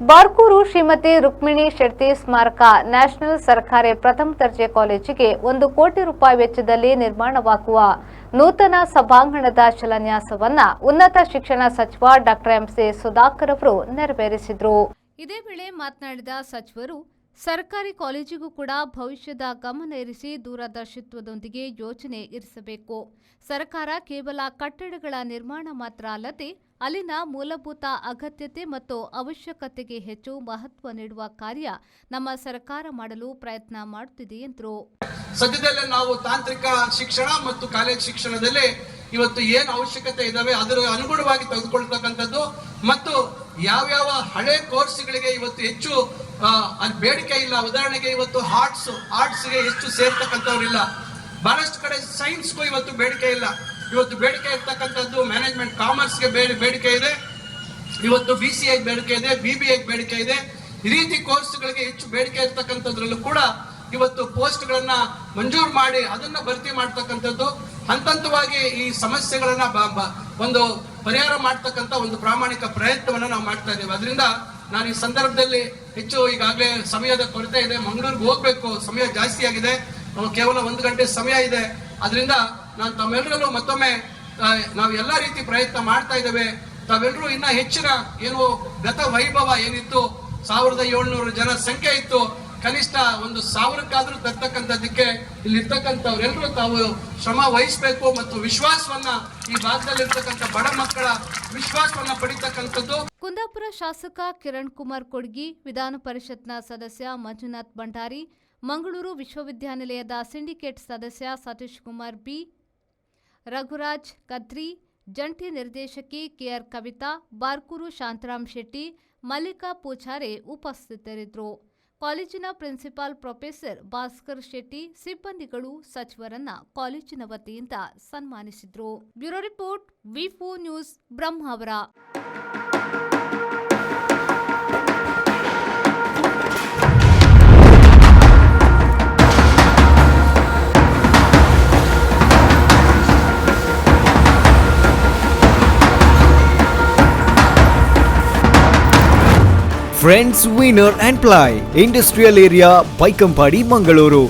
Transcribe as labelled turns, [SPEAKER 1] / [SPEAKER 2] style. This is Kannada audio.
[SPEAKER 1] ಬಾರ್ಕೂರು ಶ್ರೀಮತಿ ರುಕ್ಮಿಣಿ ಶೆಟ್ಟಿ ಸ್ಮಾರಕ ನ್ಯಾಷನಲ್ ಸರ್ಕಾರಿ ಪ್ರಥಮ ದರ್ಜೆ ಕಾಲೇಜಿಗೆ 1 ಕೋಟಿ ರೂಪಾಯಿ ವೆಚ್ಚದಲ್ಲಿ ನಿರ್ಮಾಣವಾಗುವ ನೂತನ ಸಭಾಂಗಣದ ಶಿಲಾನ್ಯಾಸವನ್ನು ಉನ್ನತ ಶಿಕ್ಷಣ ಸಚಿವ ಡಾಕ್ಟರ್ ಎಂಸಿ ಸುಧಾಕರ್ ಅವರು ನೆರವೇರಿಸಿದರು. ಇದೇ ವೇಳೆ ಮಾತನಾಡಿದ ಸಚಿವರು, ಸರ್ಕಾರಿ ಕಾಲೇಜಿಗೂ ಕೂಡ ಭವಿಷ್ಯದ ಗಮನ ಇರಿಸಿ ದೂರದರ್ಶಿತ್ವದೊಂದಿಗೆ ಯೋಜನೆ ಇರಿಸಬೇಕು. ಸರ್ಕಾರ ಕೇವಲ ಕಟ್ಟಡಗಳ ನಿರ್ಮಾಣ ಮಾತ್ರ ಅಲ್ಲದೆ ಅಲ್ಲಿನ ಮೂಲಭೂತ ಅಗತ್ಯತೆ ಮತ್ತು ಅವಶ್ಯಕತೆಗೆ ಹೆಚ್ಚು ಮಹತ್ವ ನೀಡುವ ಕಾರ್ಯ ನಮ್ಮ ಸರ್ಕಾರ ಮಾಡಲು ಪ್ರಯತ್ನ ಮಾಡುತ್ತಿದೆ ಎಂದರು.
[SPEAKER 2] ಸದ್ಯದಲ್ಲೇ ನಾವು ತಾಂತ್ರಿಕ ಶಿಕ್ಷಣ ಮತ್ತು ಕಾಲೇಜ್ ಶಿಕ್ಷಣದಲ್ಲಿ ಇವತ್ತು ಏನು ಅವಶ್ಯಕತೆ ಇದಾವೆ ಅದರ ಅನುಗುಣವಾಗಿ ತೆಗೆದುಕೊಳ್ತಕ್ಕಂಥದ್ದು ಮತ್ತು ಯಾವ್ಯಾವ ಹಳೆ ಕೋರ್ಸ್ಗಳಿಗೆ ಇವತ್ತು ಹೆಚ್ಚು ಬೇಡಿಕೆ ಇಲ್ಲ. ಉದಾಹರಣೆಗೆ ಇವತ್ತು ಆರ್ಟ್ಸ್ಗೆ ಹೆಚ್ಚು ಸೇರ್ತಕ್ಕಂಥವ್ರಿಲ್ಲ. ಬಹಳಷ್ಟು ಕಡೆ ಸೈನ್ಸ್ಗೂ ಇವತ್ತು ಬೇಡಿಕೆ ಇಲ್ಲ. ಇವತ್ತು ಬೇಡಿಕೆ ಇರ್ತಕ್ಕಂಥದ್ದು ಮ್ಯಾನೇಜ್ಮೆಂಟ್ ಕಾಮರ್ಸ್ಗೆ ಬೇಡಿಕೆ ಇದೆ, ಇವತ್ತು BCA ಬೇಡಿಕೆ ಇದೆ, BBA ಬೇಡಿಕೆ ಇದೆ. ಈ ರೀತಿ ಕೋರ್ಸ್ಗಳಿಗೆ ಹೆಚ್ಚು ಬೇಡಿಕೆ ಇರ್ತಕ್ಕಂಥದ್ರಲ್ಲೂ ಕೂಡ ಇವತ್ತು ಪೋಸ್ಟ್ಗಳನ್ನ ಮಂಜೂರು ಮಾಡಿ ಅದನ್ನ ಭರ್ತಿ ಮಾಡ್ತಕ್ಕಂಥದ್ದು ಹಂತವಾಗಿ ಈ ಸಮಸ್ಯೆಗಳನ್ನ ಒಂದು ಪರಿಹಾರ ಮಾಡ್ತಕ್ಕಂಥ ಒಂದು ಪ್ರಾಮಾಣಿಕ ಪ್ರಯತ್ನವನ್ನ ನಾವು ಮಾಡ್ತಾ ಇದ್ದೇವೆ. ಅದರಿಂದ ನಾನು ಈ ಸಂದರ್ಭದಲ್ಲಿ ಹೆಚ್ಚು ಈಗಾಗಲೇ ಸಮಯದ ಕೊರತೆ ಇದೆ, ಮಂಗಳೂರಿಗೆ ಹೋಗ್ಬೇಕು, ಸಮಯ ಜಾಸ್ತಿ ಆಗಿದೆ, ಕೇವಲ 1 ಗಂಟೆ ಸಮಯ ಇದೆ. ಅದರಿಂದ ನಾನು ತಮ್ಮೆಲ್ಲರಲ್ಲೂ ಮತ್ತೊಮ್ಮೆ ನಾವು ಎಲ್ಲ ರೀತಿ ಪ್ರಯತ್ನ ಮಾಡ್ತಾ ಇದ್ದೇವೆ. ತಾವೆಲ್ಲರೂ ಇನ್ನ ಹೆಚ್ಚಿನ ಏನು ಗತ ವೈಭವ ಏನಿತ್ತು, 1700 ಜನ ಸಂಖ್ಯೆ ಇತ್ತು, ಕನಿಷ್ಠ 1,000ಕ್ಕಾದ್ರೂ ತರ್ತಕ್ಕಂಥದ್ದಕ್ಕೆ ಇಲ್ಲಿರ್ತಕ್ಕಂಥವ್ರೆಲ್ಲರೂ ತಾವು ಶ್ರಮ ವಹಿಸಬೇಕು ಮತ್ತು ವಿಶ್ವಾಸವನ್ನ ಈ ಭಾಗದಲ್ಲಿರ್ತಕ್ಕಂಥ ಬಡ ಮಕ್ಕಳ ವಿಶ್ವಾಸವನ್ನ ಪಡಿತಕ್ಕಂಥದ್ದು.
[SPEAKER 1] ಕುಂದಾಪುರ ಶಾಸಕ ಕಿರಣ್ ಕುಮಾರ್ ಕೊಡ್ಗಿ, ವಿಧಾನ ಪರಿಷತ್ನ ಸದಸ್ಯ ಮಂಜುನಾಥ್ ಭಂಡಾರಿ, ಮಂಗಳೂರು ವಿಶ್ವವಿದ್ಯಾನಿಲಯದ ಸಿಂಡಿಕೇಟ್ ಸದಸ್ಯ ಸತೀಶ್ ಕುಮಾರ್ ಬಿ, ರಘುರಾಜ್ ಕದ್ರಿ, ಜಂಟಿ ನಿರ್ದೇಶಕಿ KR ಕವಿತಾ, ಬಾರ್ಕೂರು ಶಾಂತರಾಮ್ ಶೆಟ್ಟಿ, ಮಲ್ಲಿಕಾ ಪೂಜಾರೆ ಉಪಸ್ಥಿತರಿದ್ದರು. ಕಾಲೇಜಿನ ಪ್ರಿನ್ಸಿಪಾಲ್ ಪ್ರೊಫೆಸರ್ ಭಾಸ್ಕರ್ ಶೆಟ್ಟಿ, ಸಿಬ್ಬಂದಿಗಳು ಸಚಿವರನ್ನ ಕಾಲೇಜಿನ ವತಿಯಿಂದ ಸನ್ಮಾನಿಸಿದರು. Bureau report, V4 news, Brahmavar.
[SPEAKER 3] Friends Winner and Ply, Industrial Area, Baikampadi, Mangaluru.